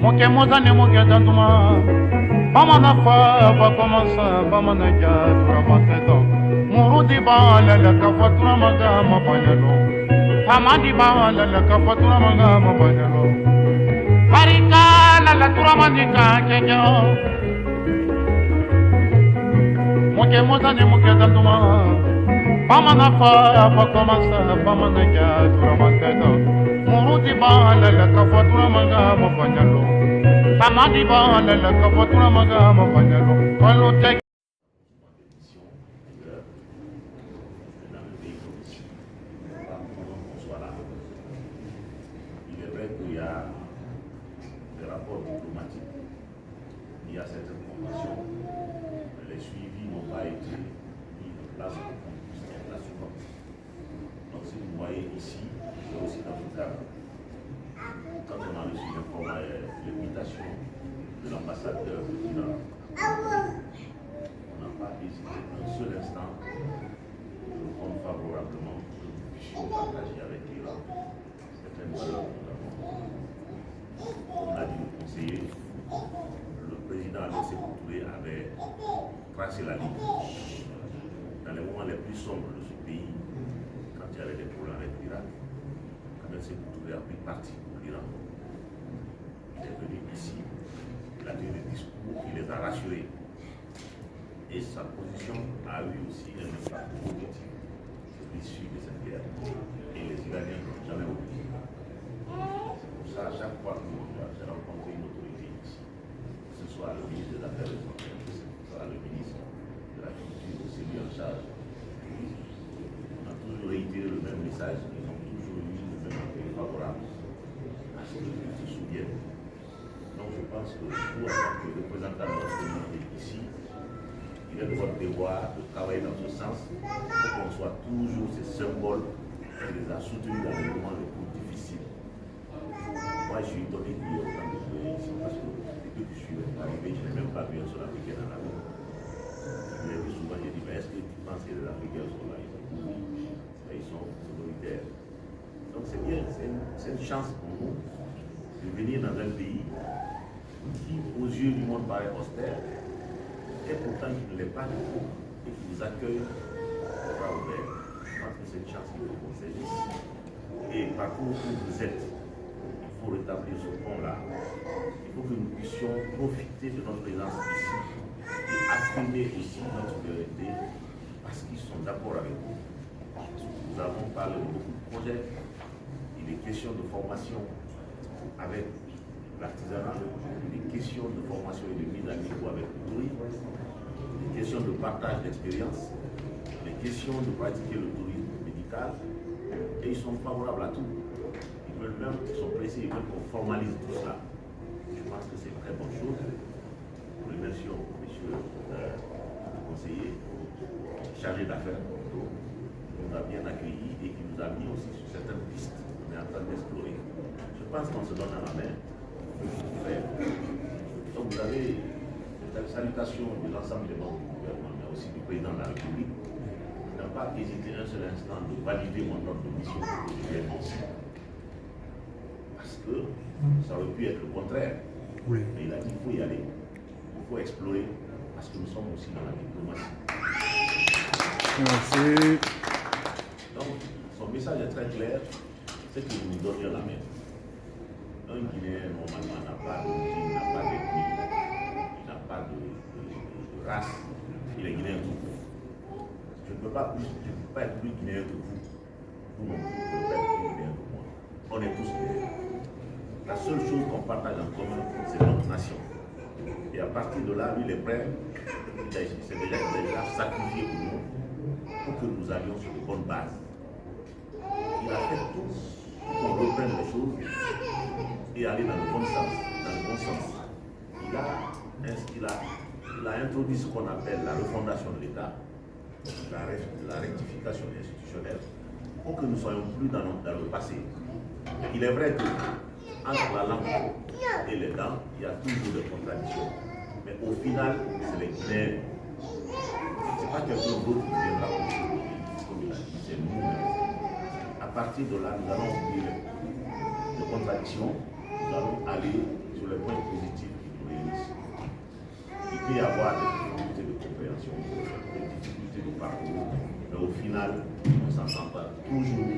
Moke mozane moke danduma Bamana fa ba komansa bamana ja tura mateto Murudi ba la kafatura maga mabanyalo Hamadi ba la kafatura maga mabanyalo Marika la tura manika kenya Moke mozane moke danduma Bamana fa ba komansa bamana ja tura mateto Murudi ba la kafatura maga mabanyalo Hamadi ba la kafatura maga mabanyalo Kalote Il est vrai qu'il y a des rapports diplomatiques, il y a certaines conventions, les suivis n'ont pas été mis en place pour qu'on puisse être là souvent. Donc si vous voyez ici, c'est aussi dans le cadre. Quand on a reçu l'invitation de l'ambassadeur de l'Iran, on n'a pas hésité un seul instant de répondre favorablement pour que nous puissions partager avec l'Iran certaines valeurs que nous avons. Comme l'a dit le conseiller, le président Sékou Touré avait tracé la ligne. Dans les moments les plus sombres de ce pays, quand il y avait des problèmes avec l'Irak, Sékou Touré a pris parti pour l'Iran. Il est venu ici, il a tenu des discours, il les a rassurés. Et sa position a eu aussi un impact positif sur l'issue de cette guerre. Et les Iraniens n'ont jamais oublié. C'est pour ça, à chaque fois que j'ai rencontré une autorité ici, que ce soit le ministre des Affaires étrangères, que ce soit le ministre de la Culture, ou celui en charge du tourisme, on a toujours réitéré le même message. Ils ont toujours eu le même accueil favorable à ce qu'ils se souviennent. Donc je pense que vous, en tant que représentant de notre communauté ici, il est de votre devoir de travailler dans ce sens pour qu'on soit toujours ces symboles qui les a soutenus dans les moments les plus difficiles. Moi, je suis étonné qu'il y ait autant de pays ici parce que depuis que je suis arrivé, je n'ai même pas vu un seul Africain dans la vie. Je l'ai vu souvent, j'ai dit, mais est-ce que tu penses que les Africains sont là? Ils sont minoritaires. Donc c'est bien, c'est une chance pour nous de venir dans un pays qui, aux yeux du monde, paraît austère, et pourtant qui ne l'est pas du tout, et qui vous accueille les bras ouverts. Je pense que c'est une chance qu'il faut qu'on saisisse. Et partout où vous êtes, il faut rétablir ce pont-là. Il faut que nous puissions profiter de notre présence ici et affirmer aussi notre vérité parce qu'ils sont d'accord avec vous. Nous avons parlé de beaucoup de projets, il est question de formation avec l'artisanat, il est question de formation et de mise à niveau avec le tourisme, il est question de partage d'expérience, il est question de pratiquer le tourisme médical, et ils sont favorables à tout. Ils veulent même, ils sont pressés, ils veulent qu'on formalise tout cela. Je pense que c'est une très bonne chose. Nous remercions monsieur le conseiller chargé d'affaires qui nous a bien accueillis et qui nous a mis aussi sur certaines pistes qu'on est en train d'explorer. Je pense qu'on se donne à la main. Donc vous avez la salutation de l'ensemble des membres du gouvernement, mais aussi du président de la République, qui n'a pas hésité un seul instant de valider mon ordre de mission que je viens ici. Parce que ça aurait pu être le contraire. Oui. Mais il a dit qu'il faut y aller, il faut explorer, parce que nous sommes aussi dans la diplomatie. Merci. Donc, son message est très clair, c'est que nous donnions la main. Un Guinéen, normalement, n'a pas d'origine, n'a pas d'ethnie, il n'a pas de race, il est Guinéen tout court. Je ne peux pas être plus guinéen que vous. Vous non plus, vous ne pouvez pas être plus guinéen que moi. On est tous guinéens. La seule chose qu'on partage en commun, c'est notre nation. Et à partir de là, lui, il est prêt, il s'est déjà sacrifié pour nous, pour que nous allions sur de bonnes bases. Il a fait tout pour qu'on reprenne les choses et aller dans le bon sens. Il a introduit ce qu'on appelle la refondation de l'État, la rectification institutionnelle, pour que nous ne soyons plus dans le passé. Il est vrai que entre la langue et les dents, il y a toujours des contradictions. Mais au final, c'est les Guinéens. Ce n'est pas quelqu'un d'autre qui viendra comme il a dit, c'est nous-mêmes. À partir de là, nous allons oublier les contradictions, nous allons aller sur les points positifs qui nous réunissent. Il peut y avoir des difficultés de compréhension, des difficultés de parcours, mais au final, on ne s'entend pas toujours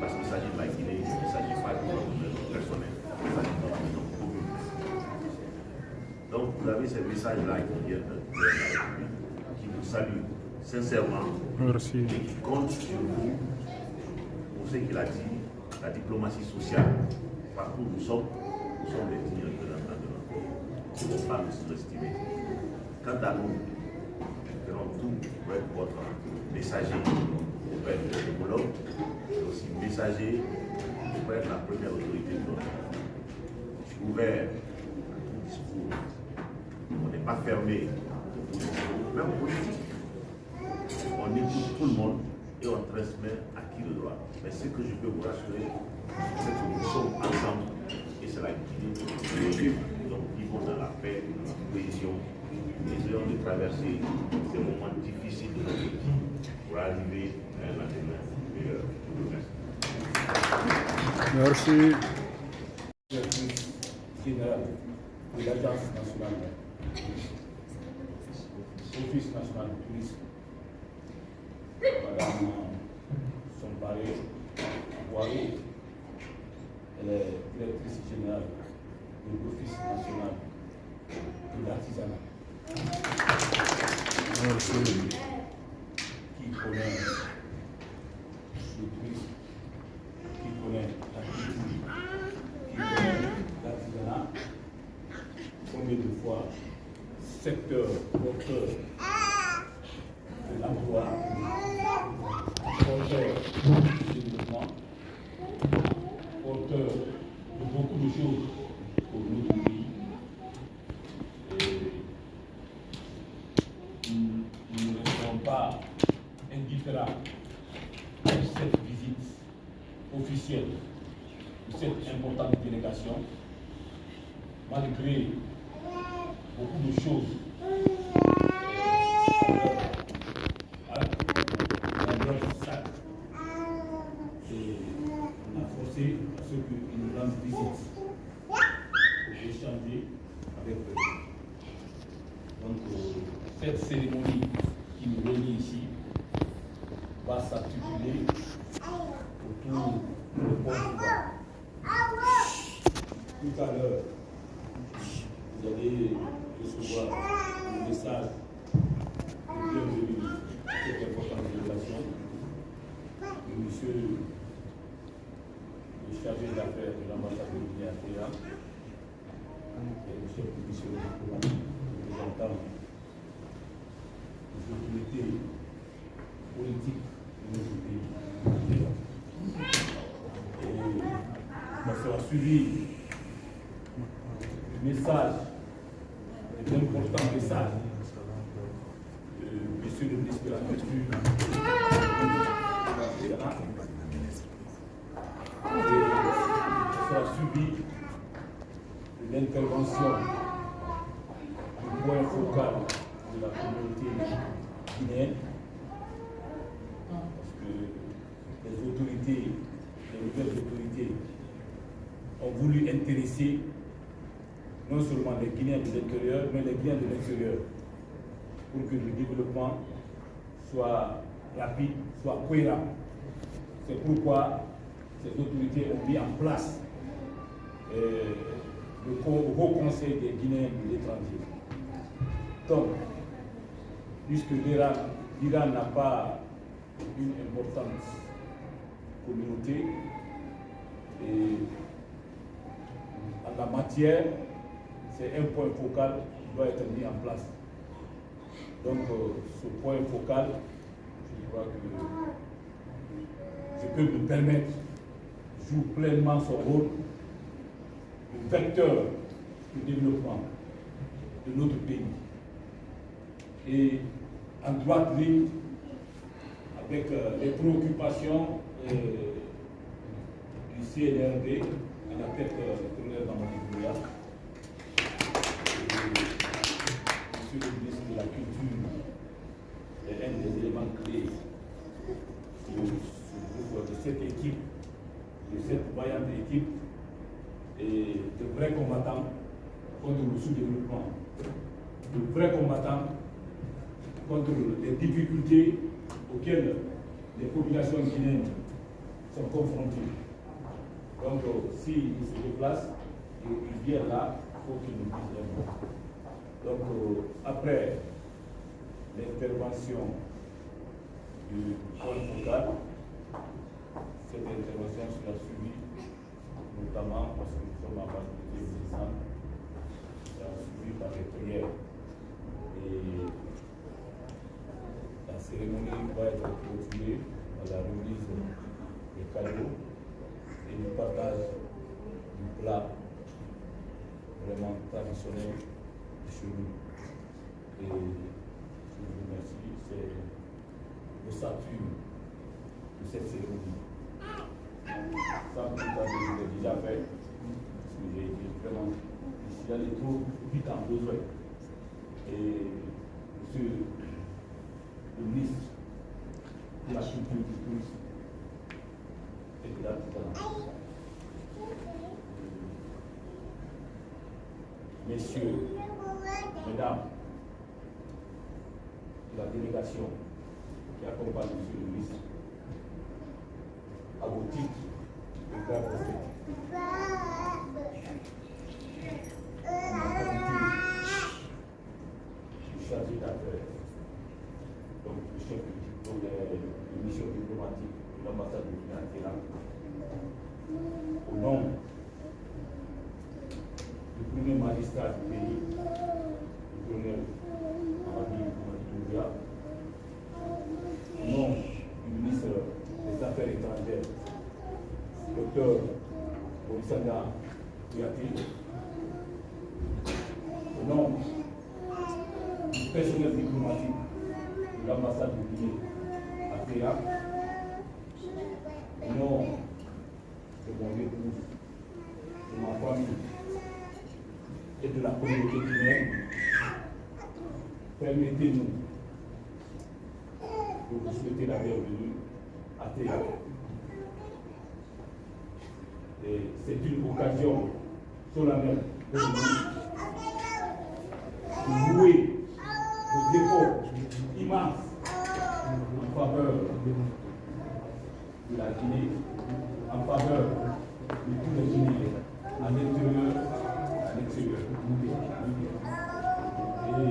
parce qu'il s'agit de la Guinée, il ne s'agit pas de notre maison personnelle, il s'agit de notre maison commune. Donc vous avez ces messages-là qui viennent de la République, qui vous saluent sincèrement. Merci. Et qui comptent sur vous pour ce qu'il a dit, la diplomatie sociale. Partout où nous sommes des dignes représentants de notre pays. Il ne faut pas nous sous-estimer. Quant à nous, nous ferons tout pour être votre messager auprès de l'homologue, mais aussi messager pour être la première autorité de notre pays. Je suis ouvert à tout discours. On n'est pas fermé au discours, même politique. On écoute tout le monde et on transmet à qui le droit. Mais ce que je peux vous rassurer, c'est que nous sommes ensemble et c'est la Guinée. Donc vivons dans la paix, dans la cohésion. Essayons de traverser ces moments difficiles de notre vie pour arriver à un lendemain meilleur. Merci. Général de l'Agence nationale Office national du tourisme, Madame Sombaré Boiré, elle est directrice générale de l'Office national de l'artisanat. Qui connaît le tourisme, qui connaît la culture, qui connaît l'artisanat, combien de fois secteur porteur de l'emploi, porteur du développement, porteur de beaucoup de choses pour notre pays. Nous ne restons pas indifférents à cette visite officielle de cette importante délégation, malgré beaucoup de choses dans leur sac. Et on a forcé à ceux qui nous rendent visite pour échanger avec eux. Donc, cette cérémonie qui nous réunit ici va s'articuler autour de points suivants. Tout à l'heure, vous allez recevoir un message de bienvenue à cette importante délégation de monsieur le chargé d'affaires de l'ambassade de Guinée à Théa et le chef de mission diplomatique représentant les autorités politiques de notre pays. Et ça sera suivi du message, des importants messages de monsieur le ministre de la Culture, et ça sera suivi de l'intervention du point focal de la communauté guinéenne, parce que les autorités, les nouvelles autorités ont voulu intéresser non seulement les Guinéens de l'intérieur, mais les Guinéens de l'extérieur, pour que le développement soit rapide, soit cohérent. C'est pourquoi ces autorités ont mis en place le Haut Conseil des Guinéens de l'étranger. Donc, puisque l'Iran n'a pas une importante communauté et en la matière, c'est un point focal qui doit être mis en place. Donc ce point focal, je crois que je peux me permettre, joue pleinement son rôle de vecteur du développement de notre pays. Et en droite ligne avec les préoccupations du CNRD à la tête du colonel Mamadi Doumbouya, Monsieur le ministre de la Culture est un des éléments clés de cette équipe, de cette vaillante équipe, et de vrais combattants contre le sous-développement, de vrais combattants contre les difficultés auxquelles les populations guinéennes sont confrontées. Donc, s'ils se déplacent, ils viennent là, il faut qu'ils nous disent un mot. Donc, après l'intervention du point focal, cette intervention sera suivie, notamment parce que nous sommes en base de décembre, sera suivie par les prières. Et la cérémonie va être clôturée par la remise des cadeaux et le partage du plat vraiment traditionnel de chez nous. Et je vous remercie, c'est l'ossature de cette cérémonie. Sans plus tarder, je l'ai déjà fait, parce que j'ai été vraiment ici, d'aller trop vite en besoin. Et monsieur le ministre de la Culture du Tourisme et de l'Artisanat, messieurs, mesdames, de la délégation qui accompagne monsieur le ministre, à vos titres de grand respect. Chargé d'affaires, donc le chef de mission diplomatique de l'ambassade de Guinée à Téhéran, au nom du premier magistrat du pays, le colonel Mamadi Doumbouya, au nom du ministre des Affaires étrangères, docteur Borisanga Kouyaté, au nom du personnel diplomatique de l'ambassade de Guinée à Téhéran, au nom de mon épouse, de ma famille et de la communauté guinéenne, permettez-nous de vous souhaiter la bienvenue à Téhéran. Et c'est une occasion solennelle pour nous de louer vos efforts immenses en faveur de la Guinée, en faveur de tous les Guinéens, à l'intérieur, à l'extérieur. Et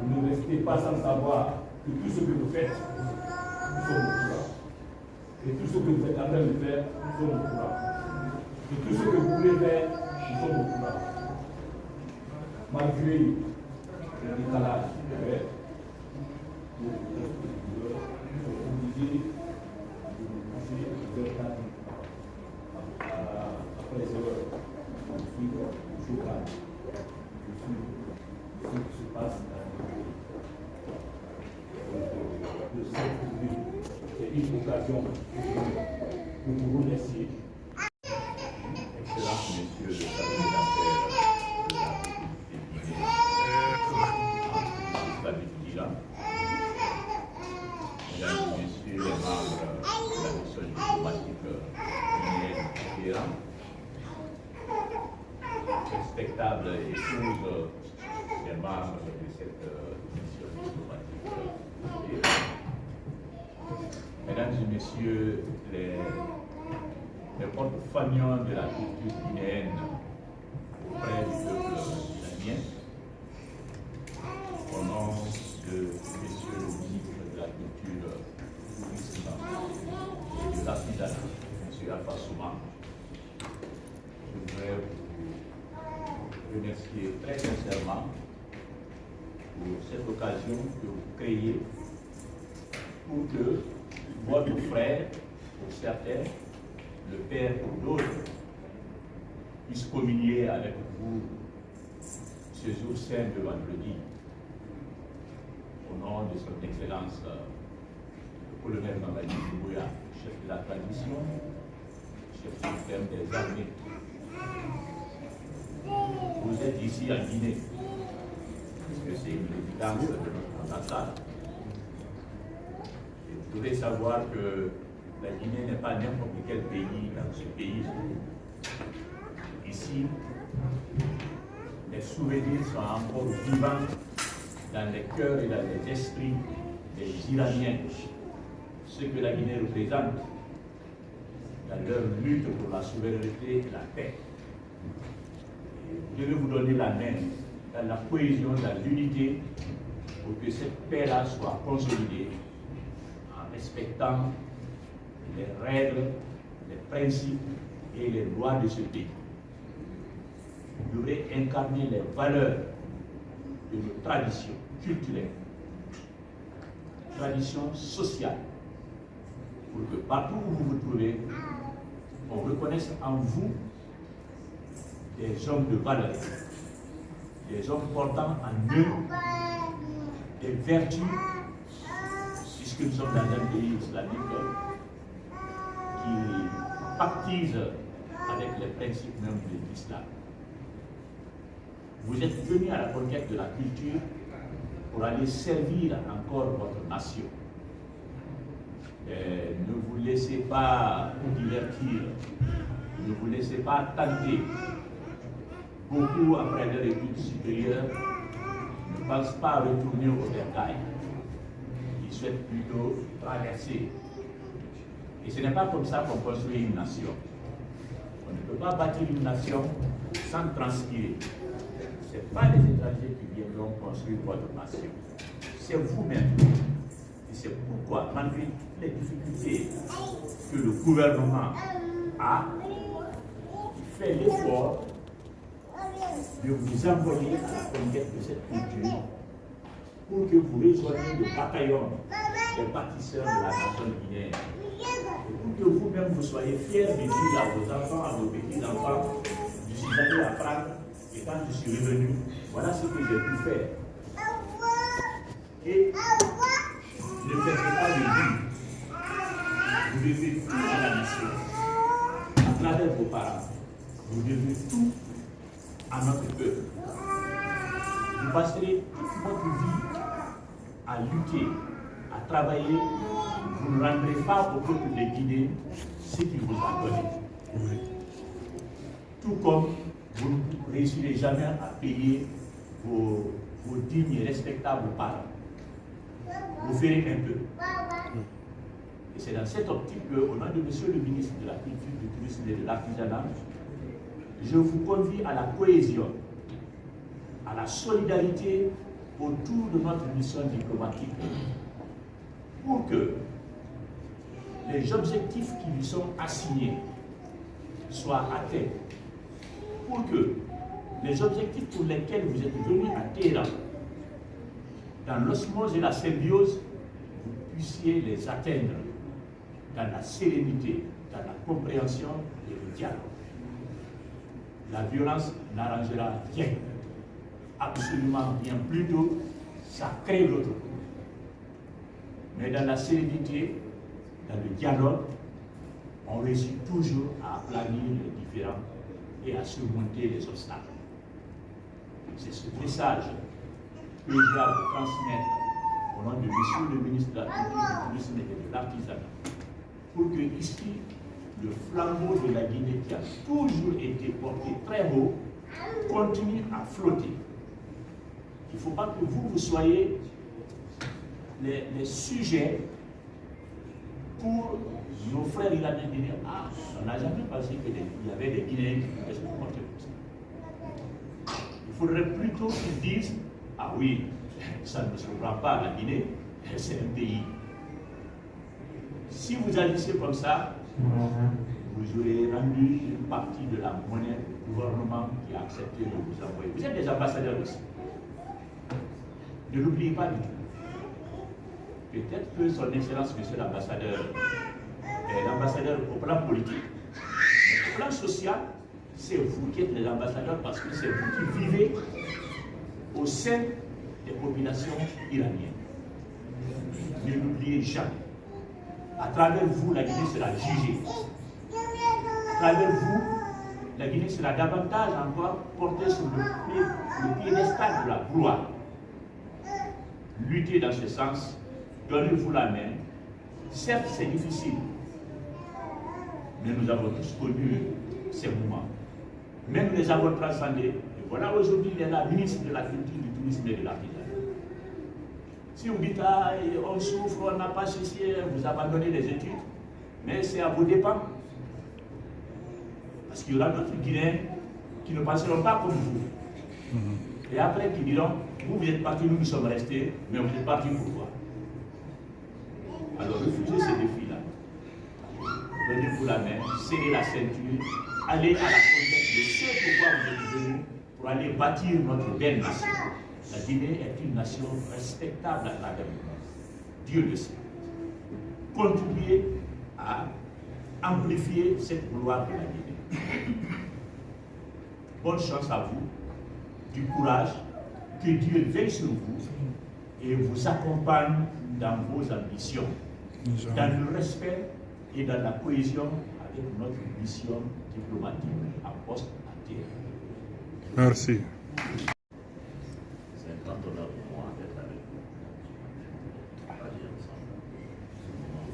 ne restez pas sans savoir que tout ce que vous faites, nous sommes au courant. Et tout ce que vous êtes en train de faire, nous sommes au courant. Et tout ce que vous voulez faire, nous sommes au courant. Malgré le décalage, nous sommes obligés de nous coucher après les heures de suivre le journal, de suivre ce qui se passe de cette journée. C'est une occasion pour vous remercier. Excellences, messieurs le chargé d'affaires de la République, mesdames et messieurs les membres de la mission diplomatique guinéenne à Téhéran, respectables épouses des membres de cette mission diplomatique, mesdames et messieurs les porte-fagnons de la culture guinéenne auprès du peuple guinéen, au nom de Monsieur le ministre de la Culture l'artisanat, M. Alpha Souma. Je voudrais vous remercier très sincèrement pour cette occasion que vous créez pour que votre frère, pour certains, le père pour d'autres, puisse communier avec vous ce jour saint de vendredi. Au nom de son Excellence, le colonel Mamadi Doumbouya, chef de la tradition, chef suprême des armées. Vous êtes ici en Guinée, puisque c'est une résidence de notre ambassade. Et vous devez savoir que la Guinée n'est pas n'importe quel pays dans ce pays. Ici, les souvenirs sont encore vivants dans les cœurs et dans les esprits des Iraniens, ce que la Guinée représente dans leur lutte pour la souveraineté et la paix. Je vais vous donner la main dans la cohésion, dans l'unité, pour que cette paix-là soit consolidée en respectant les règles, les principes et les lois de ce pays. Vous devrez incarner les valeurs de nos traditions culturelles, traditions sociales, pour que partout où vous vous trouvez, on reconnaisse en vous des hommes de valeur, des hommes portant en eux des vertus, puisque nous sommes dans un pays islamique qui pactise avec les principes même de l'islam. Vous êtes venus à la conquête de la culture pour aller servir encore votre nation. Ne vous laissez pas vous divertir, ne vous laissez pas tenter. Beaucoup, après leur études supérieures, ne pensent pas à retourner au bercail. Ils souhaitent plutôt traverser. Et ce n'est pas comme ça qu'on construit une nation. On ne peut pas bâtir une nation sans transpirer. Ce n'est pas les étrangers qui viendront construire votre nation. C'est vous-même. Et c'est pourquoi, malgré les difficultés que le gouvernement a, il fait l'effort de vous envoyer à la conquête de cette culture pour que vous rejoigniez le bataillon des bâtisseurs de la nation guinéenne. Et pour que vous-même vous soyez fiers de dire à vos enfants, à vos petits-enfants, je suis allé apprendre et quand je suis revenu, voilà ce que j'ai pu faire. Et ne faites pas de vie. Vous devez tout à la nation. À travers vos parents, vous devez tout à notre peuple. Vous passerez toute votre vie à lutter, à travailler. Vous ne rendrez pas au peuple de Guinée ce qu'il vous a donné. Tout comme vous ne réussirez jamais à payer vos dignes et respectables parents. Vous ferez un peu. Et c'est dans cette optique que, au nom de Monsieur le ministre de la Culture, du Tourisme et de l'Artisanat, je vous convie à la cohésion, à la solidarité autour de notre mission diplomatique, pour que les objectifs qui lui sont assignés soient atteints, pour que les objectifs pour lesquels vous êtes venus à Téhéran, dans l'osmose et la symbiose, vous puissiez les atteindre dans la sérénité, dans la compréhension et le dialogue. La violence n'arrangera rien, absolument rien. Plutôt, ça crée l'autre. Mais dans la sérénité, dans le dialogue, on réussit toujours à aplanir les différends et à surmonter les obstacles. C'est ce message que j'ai à vous transmettre au nom de Monsieur le ministre de la Culture, du Tourisme et de l'Artisanat, pour que ici, le flambeau de la Guinée qui a toujours été porté très haut continue à flotter. Il ne faut pas que vous soyez les sujets pour nos frères iraniens de dire « Ah, on n'a jamais pensé qu'il y avait des Guinéens qui pouvaient se comporter comme ça. » Il faudrait plutôt qu'ils disent « Ah oui, ça ne se prend pas à la Guinée, c'est un pays. » Si vous agissez comme ça, Vous aurez rendu une partie de la monnaie au gouvernement qui a accepté de vous envoyer. Vous êtes des ambassadeurs aussi. Ne l'oubliez pas du tout. Peut-être que son Excellence, Monsieur l'ambassadeur, est l'ambassadeur au plan politique, mais au plan social, c'est vous qui êtes les ambassadeurs parce que c'est vous qui vivez au sein des populations iraniennes. Ne l'oubliez jamais. À travers vous, la Guinée sera jugée. À travers vous, la Guinée sera davantage encore portée sur le piédestal de la gloire. Luttez dans ce sens, donnez-vous la main. Certes, c'est difficile, mais nous avons tous connu ces moments. Même nous les avons transcendés. Et voilà, aujourd'hui, il est la ministre de la Culture, du Tourisme et de l'Artisanat. Si vous dites, ah, on souffre, on n'a pas ceci, vous abandonnez les études, mais c'est à vos dépens. Parce qu'il y aura d'autres Guinéens qui ne penseront pas comme vous. Et après, qui diront, vous êtes partis, nous sommes restés, mais vous êtes partis pourquoi? Alors refusez ces défis-là. Donnez-vous la main, serrez la ceinture, allez à la conquête de ce pourquoi vous êtes venus, pour aller bâtir notre belle nation. La Guinée est une nation respectable à travers le monde. Dieu le sait. Contribuez à amplifier cette gloire de la Guinée. Bonne chance à vous, du courage, que Dieu veille sur vous et vous accompagne dans vos ambitions, dans le respect et dans la cohésion avec notre mission diplomatique à poste à terre. Merci. C'est un grand honneur pour moi d'être avec vous. Partager ensemble ce moment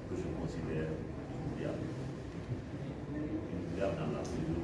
que je considère inoubliable. Inoubliable dans la mesure